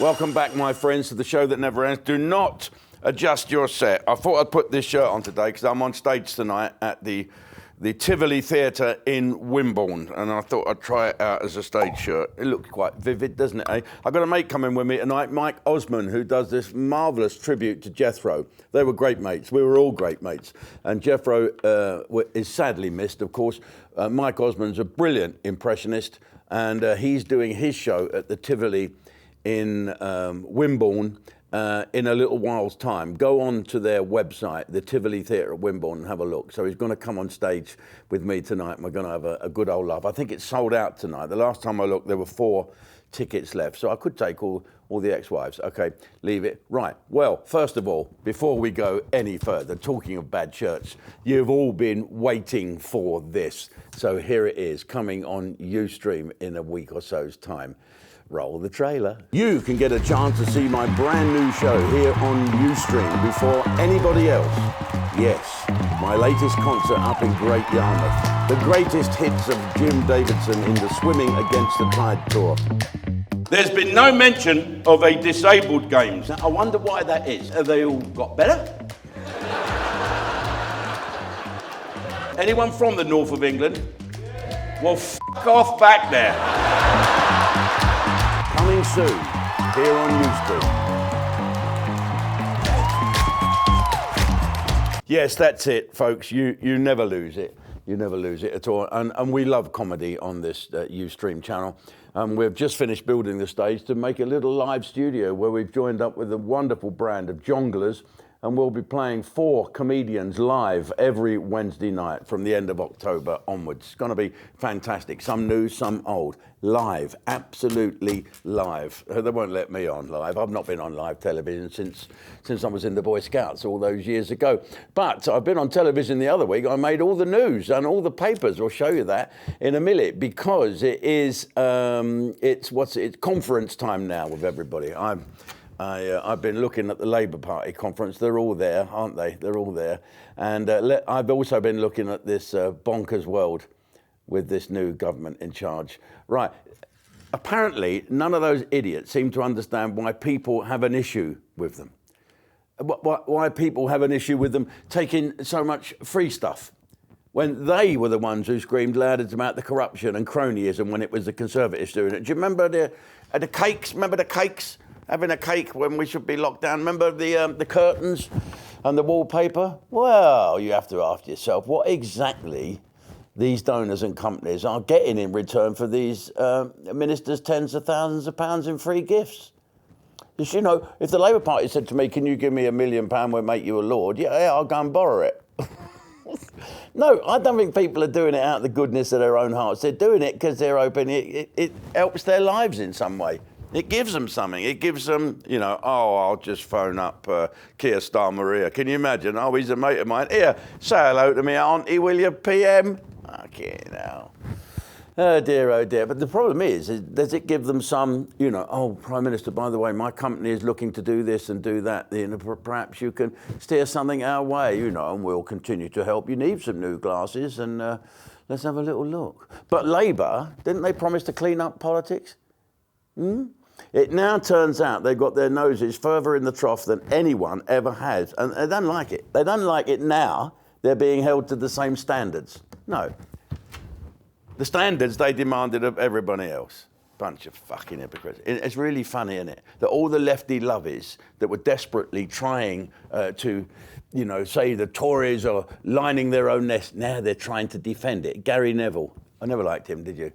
Welcome back, my friends, to the show that never ends. Do not adjust your set. I thought I'd put this shirt on today because I'm on stage tonight at the Tivoli Theatre in Wimborne, and I thought I'd try it out as a stage shirt. It looks quite vivid, doesn't it, eh? I've got a mate coming with me tonight, Mike Osmond, who does this marvellous tribute to Jethro. They were great mates. We were all great mates. And Jethro is sadly missed, of course. Mike Osmond's a brilliant impressionist, and he's doing his show at the Tivoli in Wimborne in a little while's time. Go on to their website, the Tivoli Theatre at Wimborne, and have a look. So he's going to come on stage with me tonight, and we're going to have a good old laugh. I think it's sold out tonight. The last time I looked, there were 4 tickets left, so I could take all the ex-wives. Okay, leave it. Right, well, first of all, before we go any further, talking of bad shirts, you've all been waiting for this. So here it is, coming on Ustream in a week or so's time. Roll the trailer. You can get a chance to see my brand new show here on Ustream before anybody else. Yes, my latest concert up in Great Yarmouth. The greatest hits of Jim Davidson in the Swimming Against the Tide tour. There's been no mention of a disabled games. I wonder why that is. Have they all got better? Anyone from the north of England? Well, f*** off back there. Coming soon, here on Ustream. Yes, that's it, folks. You never lose it. You never lose it at all. And we love comedy on this Ustream channel. We've just finished building the stage to make a little live studio where we've joined up with a wonderful brand of jonglers, and we'll be playing 4 comedians live every Wednesday night from the end of October onwards. It's going to be fantastic. Some new, some old. Live, absolutely live. They won't let me on live. I've not been on live television since I was in the Boy Scouts all those years ago. But I've been on television the other week. I made all the news and all the papers. I'll show you that in a minute, because it is it's conference time now with everybody. I've been looking at the Labour Party conference. They're all there, aren't they? They're all there. And I've also been looking at this bonkers world with this new government in charge. Right. Apparently, none of those idiots seem to understand why people have an issue with them. Why people have an issue with them taking so much free stuff, when they were the ones who screamed loudest about the corruption and cronyism when it was the Conservatives doing it. Do you remember the cakes? Remember the cakes? Having a cake when we should be locked down. Remember the curtains and the wallpaper? Well, you have to ask yourself what exactly these donors and companies are getting in return for these ministers' tens of thousands of pounds in free gifts. Because, you know, if the Labour Party said to me, can you give me £1 million, we'll make you a lord, yeah, I'll go and borrow it. No, I don't think people are doing it out of the goodness of their own hearts. They're doing it because they're hoping it helps their lives in some way. It gives them something. It gives them, you know, I'll just phone up Keir Maria. Can you imagine? Oh, he's a mate of mine. Here, say hello to me, auntie, will you, PM? Okay, now. Oh dear. But the problem is does it give them some, you know, oh, Prime Minister, by the way, my company is looking to do this and do that. You know, perhaps you can steer something our way, you know, and we'll continue to help. You need some new glasses, and let's have a little look. But Labour, didn't they promise to clean up politics? It now turns out they've got their noses further in the trough than anyone ever has. And they don't like it. They don't like it now. They're being held to the same standards. No. The standards they demanded of everybody else. Bunch of fucking hypocrites. It's really funny, isn't it? That all the lefty lovies that were desperately trying to, you know, say the Tories are lining their own nest, now they're trying to defend it. Gary Neville. I never liked him, did you?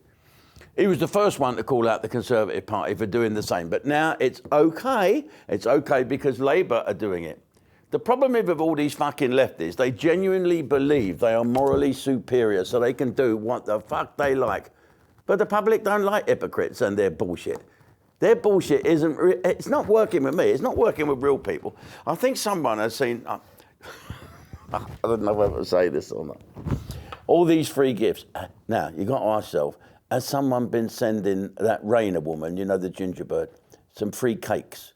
He was the first one to call out the Conservative Party for doing the same. But now it's okay. It's okay because Labour are doing it. The problem is with all these fucking lefties, they genuinely believe they are morally superior so they can do what the fuck they like. But the public don't like hypocrites and their bullshit. Their bullshit it's not working with me. It's not working with real people. I think someone has seen, I don't know whether to say this or not. All these free gifts. Now, you've got to ask yourself, has someone been sending that Rainer woman, you know, the gingerbird, some free cakes?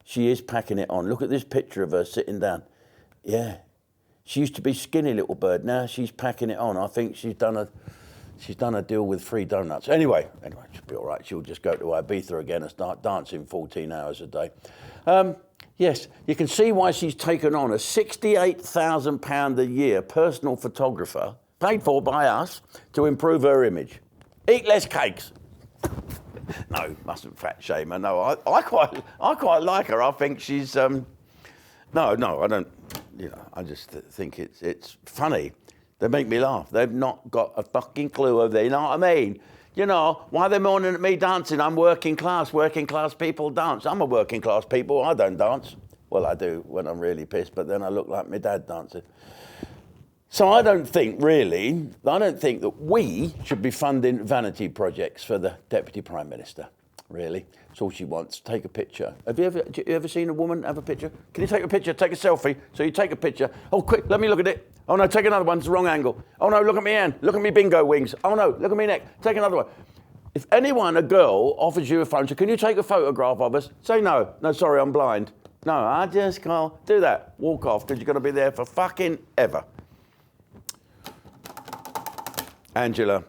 She is packing it on. Look at this picture of her sitting down. Yeah. She used to be skinny little bird. Now she's packing it on. I think she's done She's done a deal with free donuts. Anyway, she'll be all right. She'll just go to Ibiza again and start dancing 14 hours a day. Yes, you can see why she's taken on a £68,000 a year personal photographer, paid for by us, to improve her image. Eat less cakes. No, mustn't fat shame her. No, I quite like her. I think she's no, I don't. You know, I just think it's funny. They make me laugh. They've not got a fucking clue of it. You know what I mean? You know, why are they moaning at me dancing? I'm working class. Working class people dance. I'm a working class people. I don't dance. Well, I do when I'm really pissed, but then I look like my dad dancing. So I don't think that we should be funding vanity projects for the Deputy Prime Minister, really. That's all she wants. Take a picture. Have you ever seen a woman have a picture? Can you take a picture? Take a selfie. So you take a picture. Oh, quick, let me look at it. Oh, no, take another one. It's the wrong angle. Oh, no, look at me hand. Look at me bingo wings. Oh, no, look at me neck. Take another one. If a girl, offers you a phone, so can you take a photograph of us? Say no. No, sorry, I'm blind. No, I just can't do that. Walk off, because you're going to be there for fucking ever. Angela,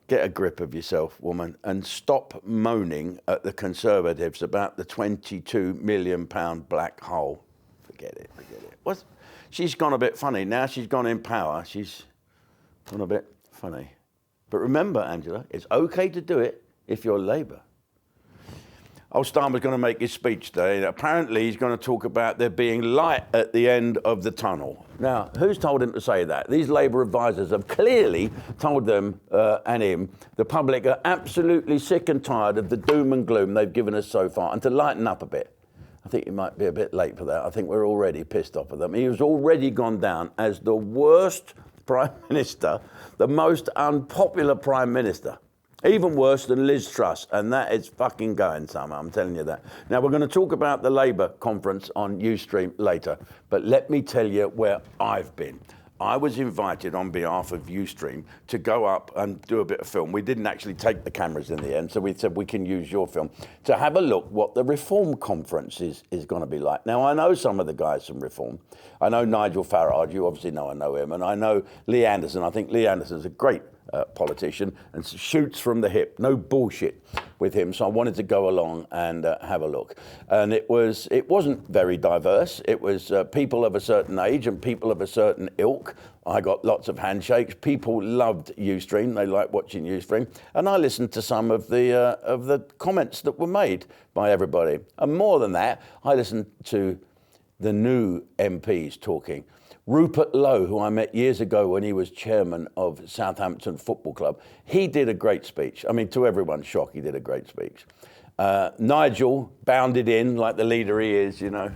get a grip of yourself, woman, and stop moaning at the Conservatives about the £22 million black hole. Forget it. She's gone a bit funny. Now she's gone in power, she's gone a bit funny. But remember, Angela, it's okay to do it if you're Labour. Old Starmer's going to make his speech today. Apparently, he's going to talk about there being light at the end of the tunnel. Now, who's told him to say that? These Labour advisors have clearly told them and him, the public are absolutely sick and tired of the doom and gloom they've given us so far, and to lighten up a bit. I think he might be a bit late for that. I think we're already pissed off at them. He has already gone down as the worst Prime Minister, the most unpopular Prime Minister. Even worse than Liz Truss, and that is fucking going somewhere, I'm telling you that. Now, we're going to talk about the Labour conference on Ustream later, but let me tell you where I've been. I was invited on behalf of Ustream to go up and do a bit of film. We didn't actually take the cameras in the end, so we said we can use your film to have a look what the Reform conference is going to be like. Now, I know some of the guys from Reform. I know Nigel Farage, you obviously know I know him, and I know Lee Anderson. I think Lee Anderson's a great politician and shoots from the hip, no bullshit with him. So I wanted to go along and have a look. And it wasn't very diverse. It was people of a certain age and people of a certain ilk. I got lots of handshakes. People loved Ustream. They liked watching Ustream. And I listened to some of the comments that were made by everybody. And more than that, I listened to the new MPs talking. Rupert Lowe, who I met years ago when he was chairman of Southampton Football Club, he did a great speech. I mean, to everyone's shock, he did a great speech. Nigel bounded in like the leader he is, you know.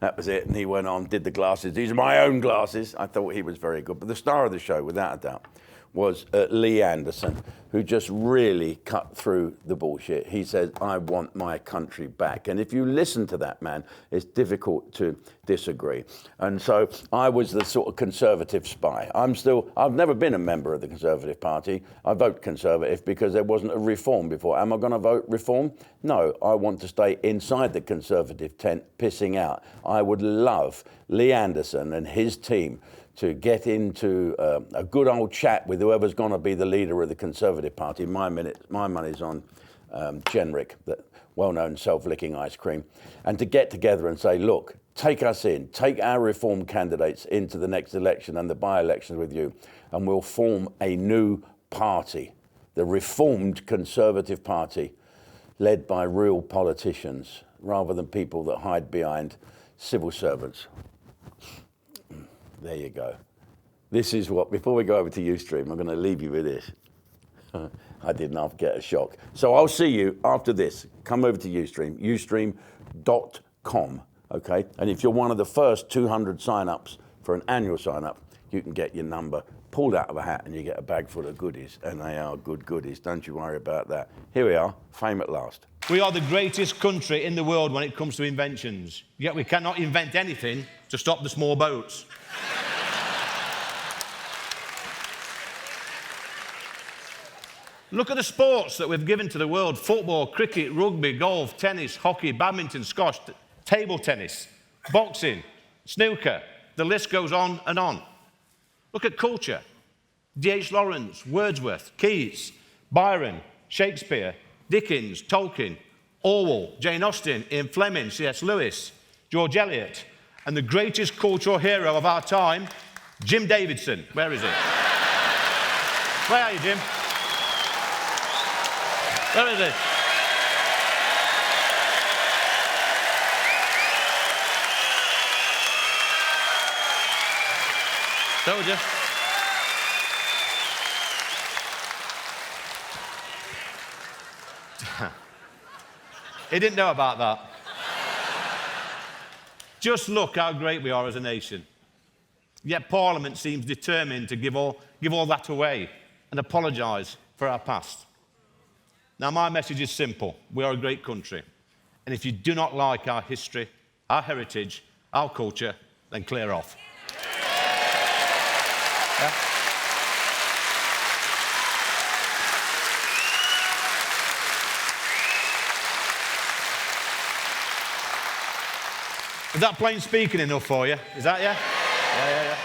That was it. And he went on, did the glasses. These are my own glasses. I thought he was very good. But the star of the show, without a doubt, was Lee Anderson, who just really cut through the bullshit. He said, I want my country back. And if you listen to that man, it's difficult to disagree. And so I was the sort of Conservative spy. I've never been a member of the Conservative Party. I vote Conservative because there wasn't a Reform before. Am I going to vote Reform? No, I want to stay inside the Conservative tent, pissing out. I would love Lee Anderson and his team to get into a good old chat with whoever's going to be the leader of the Conservative Party. My money's on Genrick, the well-known self-licking ice cream, and to get together and say, look, take us in, take our Reform candidates into the next election and the by-elections with you, and we'll form a new party, the Reformed Conservative Party, led by real politicians, rather than people that hide behind civil servants. There you go. This is what, before we go over to Ustream, I'm going to leave you with this. I didn't half get a shock. So I'll see you after this. Come over to Ustream, ustream.com, okay? And if you're one of the first 200 sign-ups for an annual sign-up, you can get your number pulled out of a hat and you get a bag full of goodies. And they are good goodies. Don't you worry about that. Here we are, fame at last. We are the greatest country in the world when it comes to inventions. Yet we cannot invent anything to stop the small boats. Look at the sports that we've given to the world: football, cricket, rugby, golf, tennis, hockey, badminton, squash, table tennis, boxing, snooker. The list goes on and on. Look at culture. D.H. Lawrence, Wordsworth, Keats, Byron, Shakespeare, Dickens, Tolkien, Orwell, Jane Austen, Ian Fleming, C.S. Lewis, George Eliot, and the greatest cultural hero of our time, Jim Davidson. Where is he? Where are you, Jim? Where is he? Told you. He didn't know about that. Just look how great we are as a nation. Yet Parliament seems determined to give all that away and apologise for our past. Now, my message is simple. We are a great country. And if you do not like our history, our heritage, our culture, then clear off. Yeah? Is that plain speaking enough for you? Is that, yeah? Yeah.